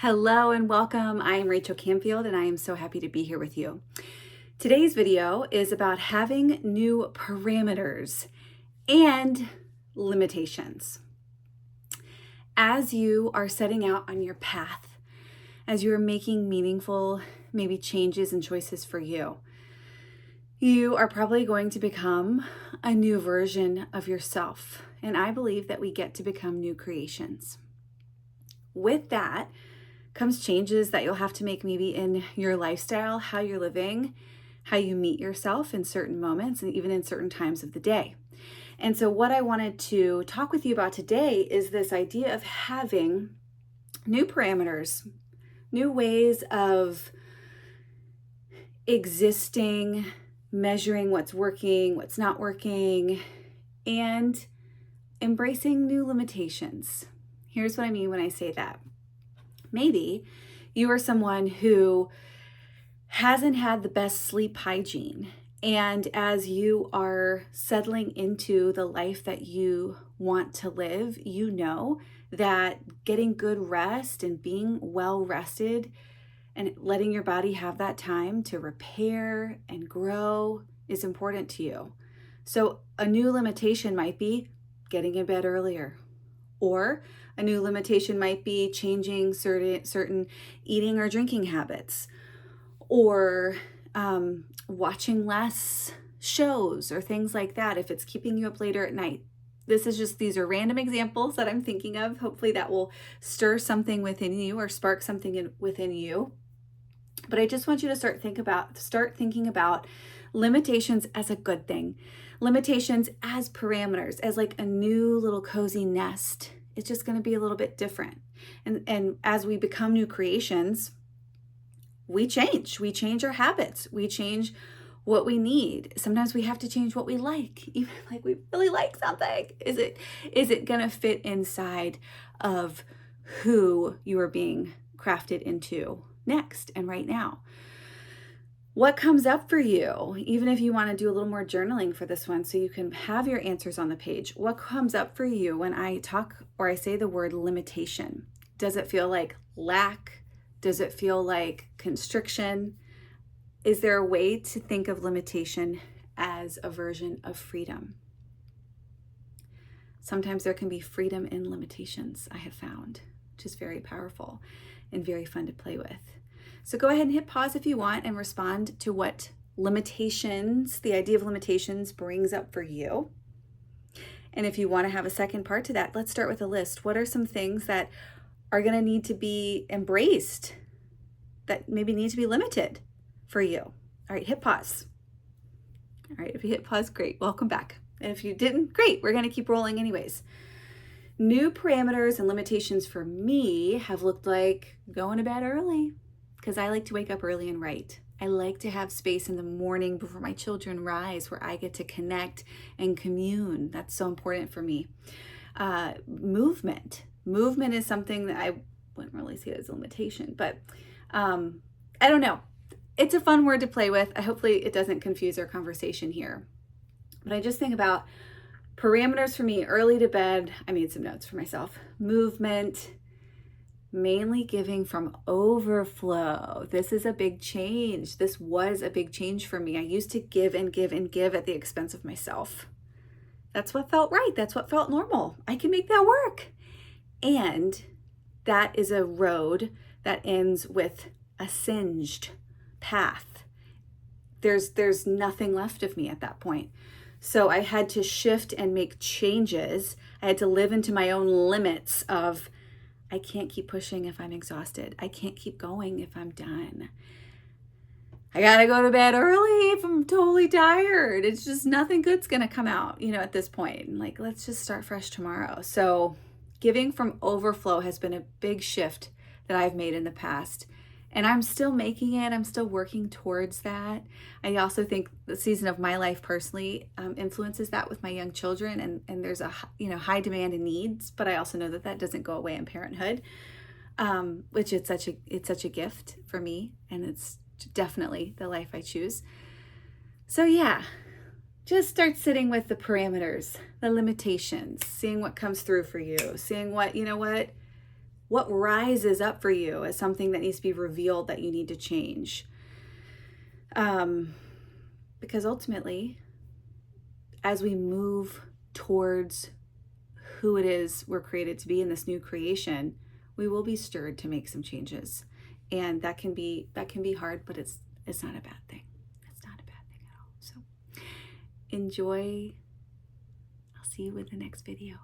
Hello and welcome. I am Rachel Camfield and I am so happy to be here with you. Today's video is about having new parameters and limitations. As you are setting out on your path, as you are making meaningful, maybe changes and choices for you, you are probably going to become a new version of yourself. And I believe that we get to become new creations. With that comes changes that you'll have to make maybe in your lifestyle, how you're living, how you meet yourself in certain moments, and even in certain times of the day. And so what I wanted to talk with you about today is this idea of having new parameters, new ways of existing, measuring what's working, what's not working, and embracing new limitations. Here's what I mean when I say that. Maybe you are someone who hasn't had the best sleep hygiene, and as you are settling into the life that you want to live, you know that getting good rest and being well rested and letting your body have that time to repair and grow is important to you. So a new limitation might be getting in bed earlier, or a new limitation might be changing certain eating or drinking habits, or watching less shows or things like that if it's keeping you up later at night. These are random examples that I'm thinking of. Hopefully that will stir something within you or spark something within you. But I just want you to start thinking about limitations as a good thing. Limitations as parameters, as like a new little cozy nest. It's just going to be a little bit different. And as we become new creations, we change our habits. We change what we need. Sometimes we have to change what we like, even like we really like something. Is it going to fit inside of who you are being crafted into next and right now? What comes up for you, even if you want to do a little more journaling for this one so you can have your answers on the page? What comes up for you when I talk or I say the word limitation? Does it feel like lack? Does it feel like constriction? Is there a way to think of limitation as a version of freedom? Sometimes there can be freedom in limitations, I have found, which is very powerful and very fun to play with. So go ahead and hit pause if you want and respond to what limitations, the idea of limitations, brings up for you. And if you want to have a second part to that, let's start with a list. What are some things that are going to need to be embraced, that maybe need to be limited for you? All right, hit pause. All right, if you hit pause, great, welcome back. And if you didn't, great, we're going to keep rolling anyways. New parameters and limitations for me have looked like going to bed early, because I like to wake up early and write. I like to have space in the morning before my children rise where I get to connect and commune. That's so important for me. Movement is something that I wouldn't really see as a limitation, but I don't know. It's a fun word to play with. Hopefully it doesn't confuse our conversation here. But I just think about parameters for me: early to bed. I made some notes for myself. Movement, mainly giving from overflow. This is a big change. This was a big change for me. I used to give and give and give at the expense of myself. That's what felt right. That's what felt normal. I can make that work. And that is a road that ends with a singed path. There's nothing left of me at that point. So I had to shift and make changes. I had to live into my own limits of, I can't keep pushing if I'm exhausted. I can't keep going if I'm done. I gotta go to bed early if I'm totally tired. It's just nothing good's gonna come out, at this point. Like, let's just start fresh tomorrow. So giving from overflow has been a big shift that I've made in the past. And I'm still making it. I'm still working towards that. I also think the season of my life personally influences that with my young children. And there's a high demand and needs, but I also know that doesn't go away in parenthood, which it's such a gift for me. And it's definitely the life I choose. So yeah, just start sitting with the parameters, the limitations, seeing what comes through for you, seeing what What rises up for you as something that needs to be revealed that you need to change? Because ultimately, as we move towards who it is we're created to be in this new creation, we will be stirred to make some changes. And that can be hard, but it's not a bad thing. It's not a bad thing at all. So enjoy. I'll see you in the next video.